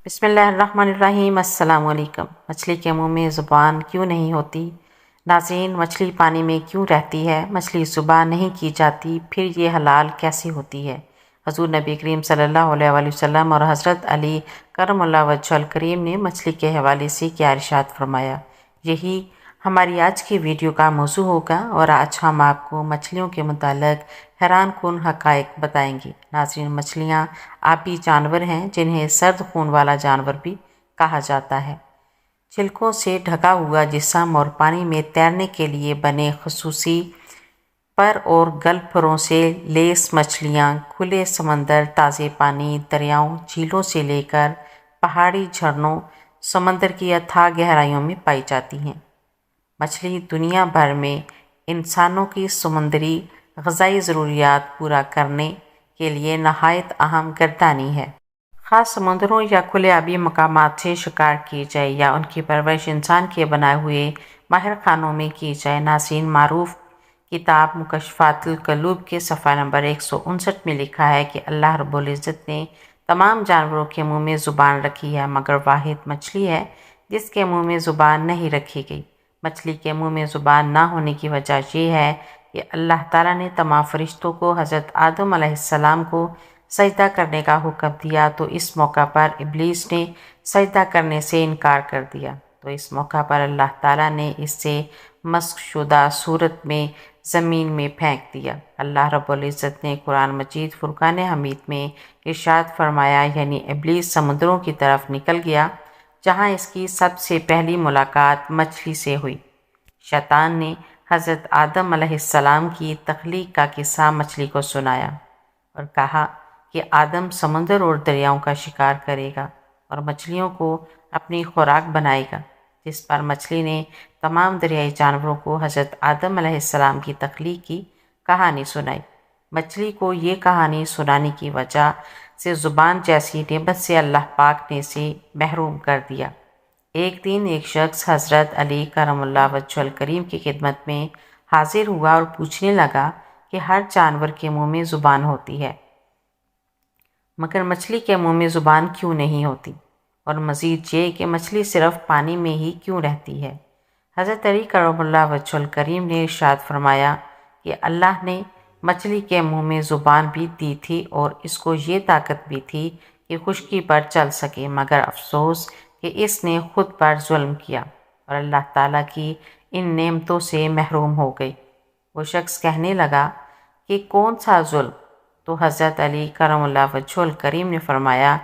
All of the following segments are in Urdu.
بسم اللہ الرحمن الرحیم۔ السلام علیکم۔ مچھلی کے منہ میں زبان کیوں نہیں ہوتی؟ ناظرین، مچھلی پانی میں کیوں رہتی ہے؟ مچھلی ذبح نہیں کی جاتی، پھر یہ حلال کیسے ہوتی ہے؟ حضور نبی کریم صلی اللہ علیہ وآلہ وسلم اور حضرت علی کرم اللہ وجہہ الکریم نے مچھلی کے حوالے سے کیا ارشاد فرمایا، یہی ہماری آج کی ویڈیو کا موضوع ہوگا، اور آج ہم آپ کو مچھلیوں کے متعلق حیران کن حقائق بتائیں گے۔ ناظرین، مچھلیاں آبی جانور ہیں جنہیں سرد خون والا جانور بھی کہا جاتا ہے۔ چھلکوں سے ڈھکا ہوا جسم اور پانی میں تیرنے کے لیے بنے خصوصی پر اور گل پھروں سے لیس مچھلیاں کھلے سمندر، تازے پانی، دریاؤں، جھیلوں سے لے کر پہاڑی جھرنوں، سمندر کی اتھاہ گہرائیوں میں پائی جاتی ہیں۔ مچھلی دنیا بھر میں انسانوں کی سمندری غذائی ضروریات پورا کرنے کے لیے نہایت اہم گردانی ہے۔ خاص سمندروں یا کھلے آبی مقامات سے شکار کی جائے یا ان کی پرورش انسان کے بنائے ہوئے ماہر خانوں میں کی جائے۔ ناظرین، معروف کتاب مکشفات القلوب کے صفحہ نمبر 159 میں لکھا ہے کہ اللہ رب العزت نے تمام جانوروں کے منہ میں زبان رکھی ہے، مگر واحد مچھلی ہے جس کے منہ میں زبان نہیں رکھی گئی۔ مچھلی کے منہ میں زبان نہ ہونے کی وجہ یہ ہے کہ اللہ تعالیٰ نے تمام فرشتوں کو حضرت آدم علیہ السلام کو سجدہ کرنے کا حکم دیا، تو اس موقع پر ابلیس نے سجدہ کرنے سے انکار کر دیا، تو اس موقع پر اللہ تعالیٰ نے اس سے مسخ شدہ صورت میں زمین میں پھینک دیا۔ اللہ رب العزت نے قرآن مجید فرقان حمید میں ارشاد فرمایا، یعنی ابلیس سمندروں کی طرف نکل گیا جہاں اس کی سب سے پہلی ملاقات مچھلی سے ہوئی۔ شیطان نے حضرت آدم علیہ السلام کی تخلیق کا قصہ مچھلی کو سنایا اور کہا کہ آدم سمندر اور دریاؤں کا شکار کرے گا اور مچھلیوں کو اپنی خوراک بنائے گا، جس پر مچھلی نے تمام دریائی جانوروں کو حضرت آدم علیہ السلام کی تخلیق کی کہانی سنائی۔ مچھلی کو یہ کہانی سنانے کی وجہ سے زبان جیسی نعمت سے اللہ پاک نے اسے محروم کر دیا۔ ایک دن ایک شخص حضرت علی کرم اللہ وجہہ الکریم کی خدمت میں حاضر ہوا اور پوچھنے لگا کہ ہر جانور کے منہ میں زبان ہوتی ہے، مگر مچھلی کے منہ میں زبان کیوں نہیں ہوتی، اور مزید یہ کہ مچھلی صرف پانی میں ہی کیوں رہتی ہے؟ حضرت علی کرم اللہ وجہہ الکریم نے ارشاد فرمایا کہ اللہ نے مچھلی کے منہ میں زبان بھی دی تھی اور اس کو یہ طاقت بھی تھی کہ خشکی پر چل سکے، مگر افسوس کہ اس نے خود پر ظلم کیا اور اللہ تعالیٰ کی ان نعمتوں سے محروم ہو گئی۔ وہ شخص کہنے لگا کہ کون سا ظلم؟ تو حضرت علی کرم اللہ وجہہ الکریم نے فرمایا،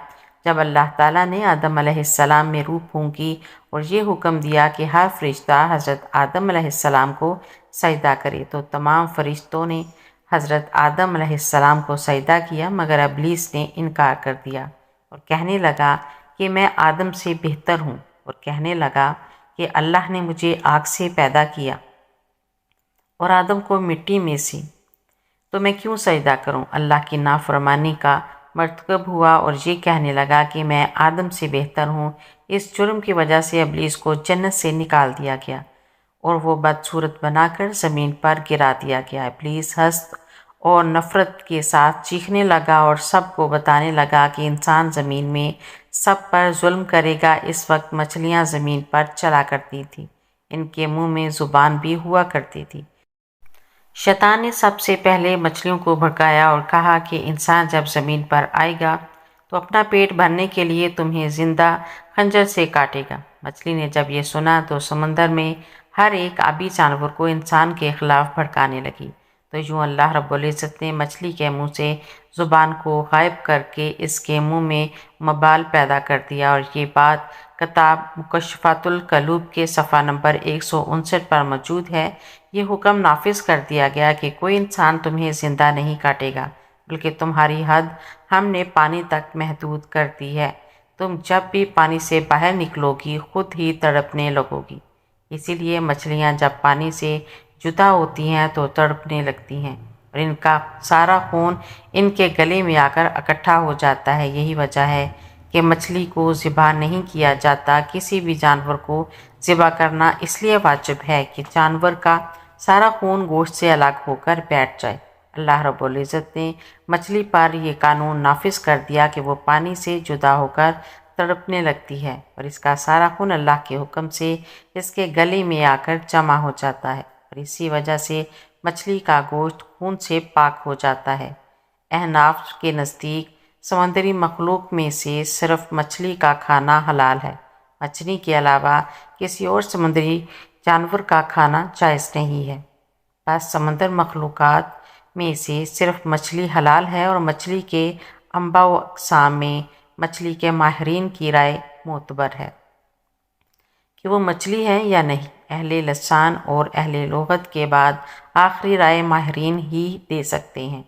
جب اللہ تعالیٰ نے آدم علیہ السلام میں روح پھونکی اور یہ حکم دیا کہ ہر فرشتہ حضرت آدم علیہ السلام کو سجدہ کرے، تو تمام فرشتوں نے حضرت آدم علیہ السلام کو سجدہ کیا، مگر ابلیس نے انکار کر دیا اور کہنے لگا کہ میں آدم سے بہتر ہوں، اور کہنے لگا کہ اللہ نے مجھے آگ سے پیدا کیا اور آدم کو مٹی میں سے، تو میں کیوں سجدہ کروں؟ اللہ کی نافرمانی کا مرتکب ہوا اور یہ کہنے لگا کہ میں آدم سے بہتر ہوں۔ اس جرم کی وجہ سے ابلیس کو جنت سے نکال دیا گیا اور وہ بدصورت بنا کر زمین پر گرا دیا گیا۔ ابلیس حسد اور نفرت کے ساتھ چیخنے لگا اور سب کو بتانے لگا کہ انسان زمین میں سب پر ظلم کرے گا۔ اس وقت مچھلیاں زمین پر چلا کرتی تھیں، ان کے منہ میں زبان بھی ہوا کرتی تھی۔ شیطان نے سب سے پہلے مچھلیوں کو بھڑکایا اور کہا کہ انسان جب زمین پر آئے گا تو اپنا پیٹ بھرنے کے لیے تمہیں زندہ خنجر سے کاٹے گا۔ مچھلی نے جب یہ سنا تو سمندر میں ہر ایک آبی جانور کو انسان کے خلاف بھڑکانے لگی، تو یوں اللہ رب العزت نے مچھلی کے منہ سے زبان کو غائب کر کے اس کے منہ میں مبال پیدا کر دیا، اور یہ بات کتاب مکشفات القلوب کے صفحہ نمبر 159 پر موجود ہے۔ یہ حکم نافذ کر دیا گیا کہ کوئی انسان تمہیں زندہ نہیں کاٹے گا، بلکہ تمہاری حد ہم نے پانی تک محدود کر دی ہے۔ تم جب بھی پانی سے باہر نکلو گی خود ہی تڑپنے لگو گی۔ اسی لیے مچھلیاں جب پانی سے جدا ہوتی ہیں تو تڑپنے لگتی ہیں اور ان کا سارا خون ان کے گلے میں آ کر اکٹھا ہو جاتا ہے۔ یہی وجہ ہے کہ مچھلی کو ذبح نہیں کیا جاتا۔ کسی بھی جانور کو ذبح کرنا اس لیے واجب ہے کہ جانور کا سارا خون گوشت سے الگ ہو کر بیٹھ جائے۔ اللہ رب العزت نے مچھلی پر یہ قانون نافذ کر دیا کہ وہ پانی سے جدا ہو کر تڑپنے لگتی ہے اور اس کا سارا خون اللہ کے حکم سے اس کے گلے میں آ کر جمع ہو جاتا ہے اور اسی وجہ سے مچھلی کا گوشت خون سے پاک ہو جاتا ہے۔ احناف کے نزدیک سمندری مخلوق میں سے صرف مچھلی کا کھانا حلال ہے۔ مچھلی کے علاوہ کسی اور سمندری جانور کا کھانا جائز نہیں ہے۔ بس سمندر مخلوقات میں سے صرف مچھلی حلال ہے اور مچھلی کے انواع و اقسام میں مچھلی کے ماہرین کی رائے معتبر ہے کہ وہ مچھلی ہے یا نہیں۔ اہل لسان اور اہل لغت کے بعد آخری رائے ماہرین ہی دے سکتے ہیں،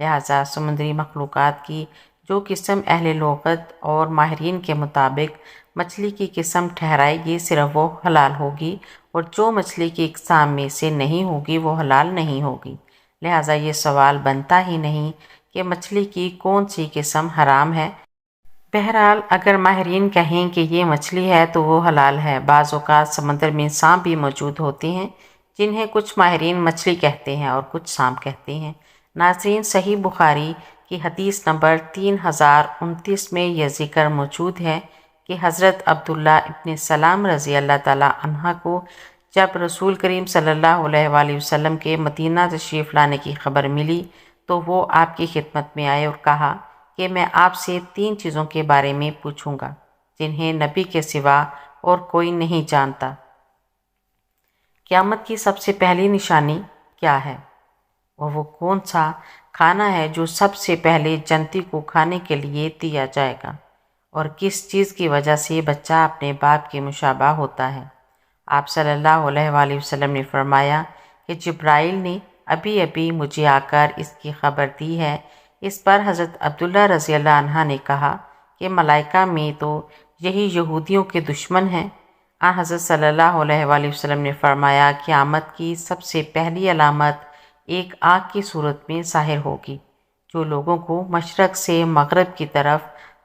لہٰذا سمندری مخلوقات کی جو قسم اہل لغت اور ماہرین کے مطابق مچھلی کی قسم ٹھہرائے گی صرف وہ حلال ہوگی، اور جو مچھلی کی اقسام میں سے نہیں ہوگی وہ حلال نہیں ہوگی۔ لہٰذا یہ سوال بنتا ہی نہیں کہ مچھلی کی کون سی قسم حرام ہے۔ بہرحال اگر ماہرین کہیں کہ یہ مچھلی ہے تو وہ حلال ہے۔ بعض اوقات سمندر میں سانپ بھی موجود ہوتے ہیں جنہیں کچھ ماہرین مچھلی کہتے ہیں اور کچھ سانپ کہتے ہیں۔ ناظرین، صحیح بخاری کی حدیث نمبر 3029 میں یہ ذکر موجود ہے کہ حضرت عبداللہ ابن سلام رضی اللہ تعالیٰ عنہ کو جب رسول کریم صلی اللہ علیہ وآلہ وسلم کے مدینہ تشریف لانے کی خبر ملی تو وہ آپ کی خدمت میں آئے اور کہا کہ میں آپ سے 3 چیزوں کے بارے میں پوچھوں گا جنہیں نبی کے سوا اور کوئی نہیں جانتا۔ قیامت کی سب سے پہلی نشانی کیا ہے؟ اور وہ کون سا کھانا ہے جو سب سے پہلے جنتی کو کھانے کے لیے دیا جائے گا؟ اور کس چیز کی وجہ سے بچہ اپنے باپ کے مشابہ ہوتا ہے؟ آپ صلی اللہ علیہ وآلہ وسلم نے فرمایا کہ جبرائیل نے ابھی ابھی مجھے آ کر اس کی خبر دی ہے۔ اس پر حضرت عبداللہ رضی اللہ عنہ نے کہا کہ ملائکہ میں تو یہی یہودیوں کے دشمن ہیں۔ حضرت صلی اللہ علیہ وآلہ وسلم نے فرمایا قیامت کی سب سے پہلی علامت ایک آگ کی صورت میں ظاہر ہوگی جو لوگوں کو مشرق سے مغرب کی طرف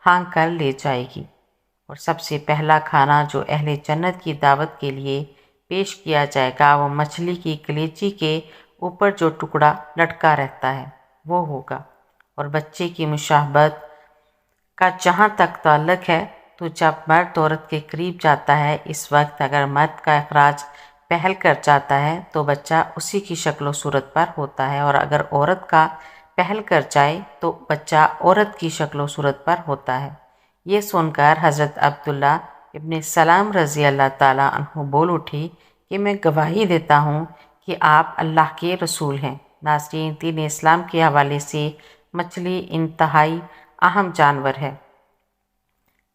ہانک کر لے جائے گی، اور سب سے پہلا کھانا جو اہل جنت کی دعوت کے لیے پیش کیا جائے گا وہ مچھلی کی کلیجی کے اوپر جو ٹکڑا لٹکا رہتا ہے وہ ہوگا۔ اور بچے کی مشابہت کا جہاں تک تعلق ہے تو جب مرد عورت کے قریب جاتا ہے اس وقت اگر مرد کا اخراج پہل کر جاتا ہے تو بچہ اسی کی شکل و صورت پر ہوتا ہے، اور اگر عورت کا پہل کر جائے تو بچہ عورت کی شکل و صورت پر ہوتا ہے۔ یہ سن کر حضرت عبداللہ ابن سلام رضی اللہ تعالیٰ عنہ بول اٹھے کہ میں گواہی دیتا ہوں کہ آپ اللہ کے رسول ہیں۔ ناظرین، دین اسلام کے حوالے سے مچھلی انتہائی اہم جانور ہے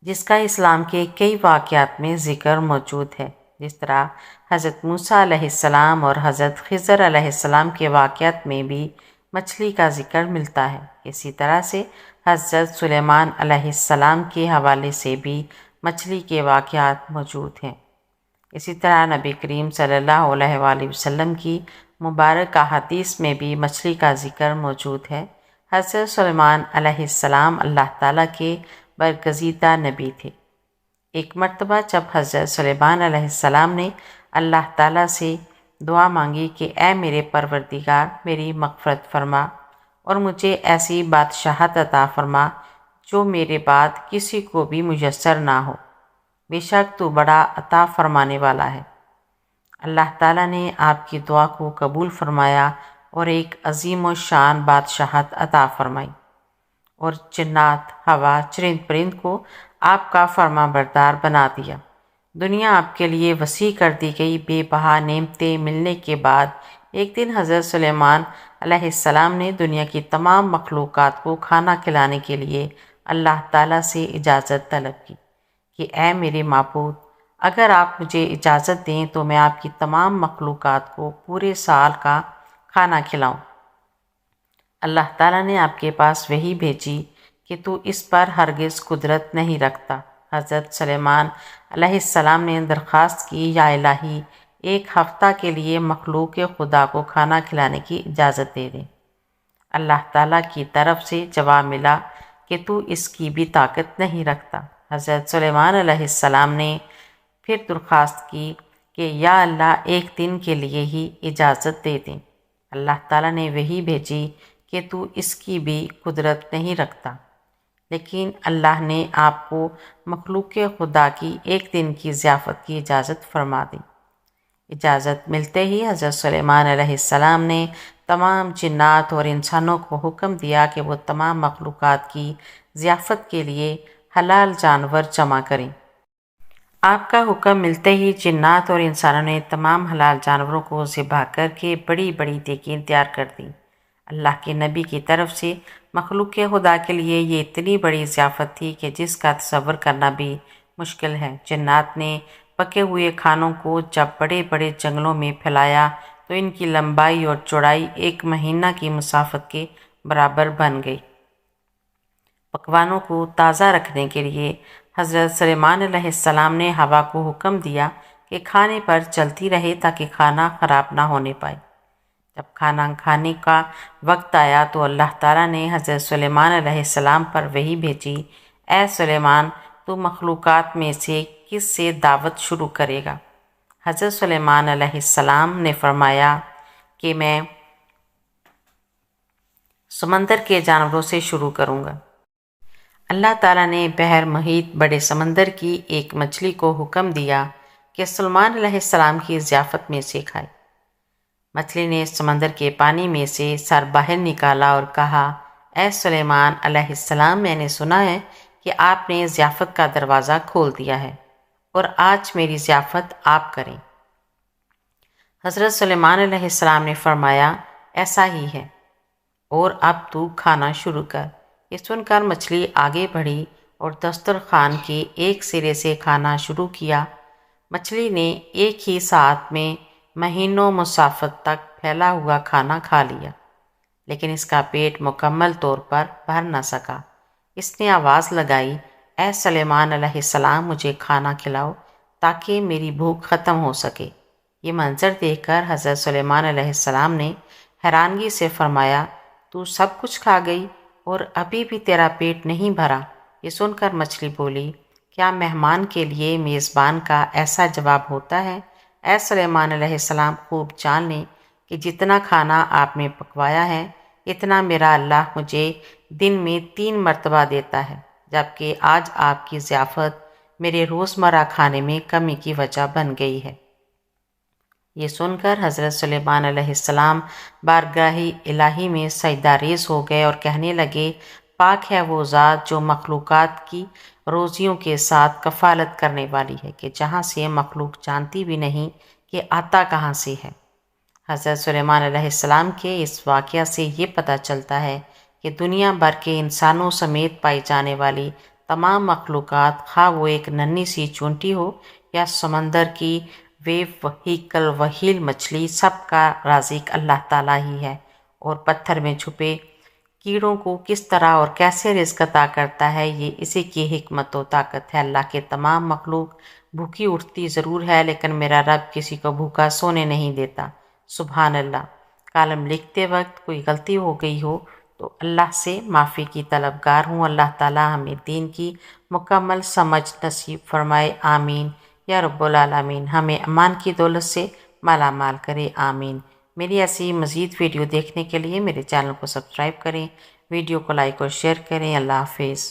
جس کا اسلام کے کئی واقعات میں ذکر موجود ہے، جس طرح حضرت موسیٰ علیہ السلام اور حضرت خضر علیہ السلام کے واقعات میں بھی مچھلی کا ذکر ملتا ہے۔ اسی طرح سے حضرت سلیمان علیہ السلام کے حوالے سے بھی مچھلی کے واقعات موجود ہیں۔ اسی طرح نبی کریم صلی اللہ علیہ وآلہ وسلم کی مبارک احادیث میں بھی مچھلی کا ذکر موجود ہے۔ حضرت سلیمان علیہ السلام اللہ تعالیٰ کے برگزیدہ نبی تھے۔ ایک مرتبہ جب حضرت سلیمان علیہ السلام نے اللہ تعالیٰ سے دعا مانگی کہ اے میرے پروردگار، میری مغفرت فرما اور مجھے ایسی بادشاہت عطا فرما جو میرے بعد کسی کو بھی میسر نہ ہو، بے شک تو بڑا عطا فرمانے والا ہے۔ اللہ تعالیٰ نے آپ کی دعا کو قبول فرمایا اور ایک عظیم و شان بادشاہت عطا فرمائی، اور جنات، ہوا، چرند پرند کو آپ کا فرما بردار بنا دیا۔ دنیا آپ کے لیے وسیع کر دی گئی۔ بے بہا نعمتیں ملنے کے بعد ایک دن حضرت سلیمان علیہ السلام نے دنیا کی تمام مخلوقات کو کھانا کھلانے کے لیے اللہ تعالیٰ سے اجازت طلب کی کہ اے میرے معبود، اگر آپ مجھے اجازت دیں تو میں آپ کی تمام مخلوقات کو پورے سال کا کھانا کھلاؤں۔ اللہ تعالیٰ نے آپ کے پاس وحی بھیجی کہ تو اس پر ہرگز قدرت نہیں رکھتا۔ حضرت سلیمان علیہ السلام نے درخواست کی یا الہی، ایک ہفتہ کے لیے مخلوق خدا کو کھانا کھلانے کی اجازت دے دیں۔ اللہ تعالیٰ کی طرف سے جواب ملا کہ تو اس کی بھی طاقت نہیں رکھتا۔ حضرت سلیمان علیہ السلام نے پھر درخواست کی کہ یا اللہ، ایک دن کے لیے ہی اجازت دے دیں۔ اللہ تعالیٰ نے وحی بھیجی کہ تو اس کی بھی قدرت نہیں رکھتا۔ لیکن اللہ نے آپ کو مخلوق خدا کی ایک دن کی ضیافت کی اجازت فرما دی۔ اجازت ملتے ہی حضرت سلیمان علیہ السلام نے تمام جنات اور انسانوں کو حکم دیا کہ وہ تمام مخلوقات کی ضیافت کے لیے حلال جانور جمع کریں۔ آپ کا حکم ملتے ہی جنات اور انسانوں نے تمام حلال جانوروں کو ذبح کر کے بڑی بڑی دیگیں تیار کر دیں۔ اللہ کے نبی کی طرف سے مخلوق خدا کے لیے یہ اتنی بڑی ضیافت تھی کہ جس کا تصور کرنا بھی مشکل ہے۔ جنات نے پکے ہوئے کھانوں کو جب بڑے بڑے جنگلوں میں پھیلایا تو ان کی لمبائی اور چوڑائی 1 مہینہ کی مسافت کے برابر بن گئی۔ پکوانوں کو تازہ رکھنے کے لیے حضرت سلیمان علیہ السلام نے ہوا کو حکم دیا کہ کھانے پر چلتی رہے تاکہ کھانا خراب نہ ہونے پائے۔ جب کھانا کھانے کا وقت آیا تو اللہ تعالیٰ نے حضرت سلیمان علیہ السلام پر وحی بھیجی، اے سلیمان، تو مخلوقات میں سے کس سے دعوت شروع کرے گا؟ حضرت سلیمان علیہ السلام نے فرمایا کہ میں سمندر کے جانوروں سے شروع کروں گا۔ اللہ تعالیٰ نے بحر محیط بڑے سمندر کی ایک مچھلی کو حکم دیا کہ سلیمان علیہ السلام کی ضیافت میں سے کھائے۔ مچھلی نے سمندر کے پانی میں سے سر باہر نکالا اور کہا، اے سلیمان علیہ السلام، میں نے سنا ہے کہ آپ نے ضیافت کا دروازہ کھول دیا ہے اور آج میری ضیافت آپ کریں۔ حضرت سلیمان علیہ السلام نے فرمایا، ایسا ہی ہے، اور اب تو کھانا شروع کر۔ یہ سن کر مچھلی آگے بڑھی اور دسترخوان کے ایک سرے سے کھانا شروع کیا۔ مچھلی نے ایک ہی ساعت میں مہینوں مسافت تک پھیلا ہوا کھانا کھا لیا، لیکن اس کا پیٹ مکمل طور پر بھر نہ سکا۔ اس نے آواز لگائی، اے سلیمان علیہ السلام، مجھے کھانا کھلاؤ تاکہ میری بھوک ختم ہو سکے۔ یہ منظر دیکھ کر حضرت سلیمان علیہ السلام نے حیرانگی سے فرمایا، تو سب کچھ کھا گئی اور ابھی بھی تیرا پیٹ نہیں بھرا؟ یہ سن کر مچھلی بولی، کیا مہمان کے لیے میزبان کا ایسا جواب ہوتا ہے؟ اے سلیمان علیہ السلام، خوب جان لیں کہ جتنا کھانا آپ نے پکوایا ہے اتنا میرا اللہ مجھے دن میں 3 مرتبہ دیتا ہے، جبکہ آج آپ کی ضیافت میرے روزمرہ کھانے میں کمی کی وجہ بن گئی ہے۔ یہ سن کر حضرت سلیمان علیہ السلام بارگاہ الہی میں سجدہ ریز ہو گئے اور کہنے لگے، پاک ہے وہ ذات جو مخلوقات کی روزیوں کے ساتھ کفالت کرنے والی ہے کہ جہاں سے مخلوق جانتی بھی نہیں کہ آتا کہاں سے ہے۔ حضرت سلیمان علیہ السلام کے اس واقعہ سے یہ پتہ چلتا ہے کہ دنیا بھر کے انسانوں سمیت پائی جانے والی تمام مخلوقات، خواہ وہ ایک ننھی سی چونٹی ہو یا سمندر کی ویو وہیکل وہیل مچھلی، سب کا رازق اللہ تعالیٰ ہی ہے، اور پتھر میں چھپے کیڑوں کو کس طرح اور کیسے رزق عطا کرتا ہے، یہ اسی کی حکمت و طاقت ہے۔ اللہ کے تمام مخلوق بھوکی اٹھتی ضرور ہے، لیکن میرا رب کسی کو بھوکا سونے نہیں دیتا۔ سبحان اللہ۔ کالم لکھتے وقت کوئی غلطی ہو گئی ہو تو اللہ سے معافی کی طلبگار ہوں۔ اللہ تعالیٰ ہمیں دین کی مکمل سمجھ نصیب فرمائے، آمین یا رب العالمین۔ ہمیں ایمان کی دولت سے مالا مال کرے، آمین۔ میری ایسی مزید ویڈیو دیکھنے کے لیے میرے چینل کو سبسکرائب کریں، ویڈیو کو لائک اور شیئر کریں۔ اللہ حافظ۔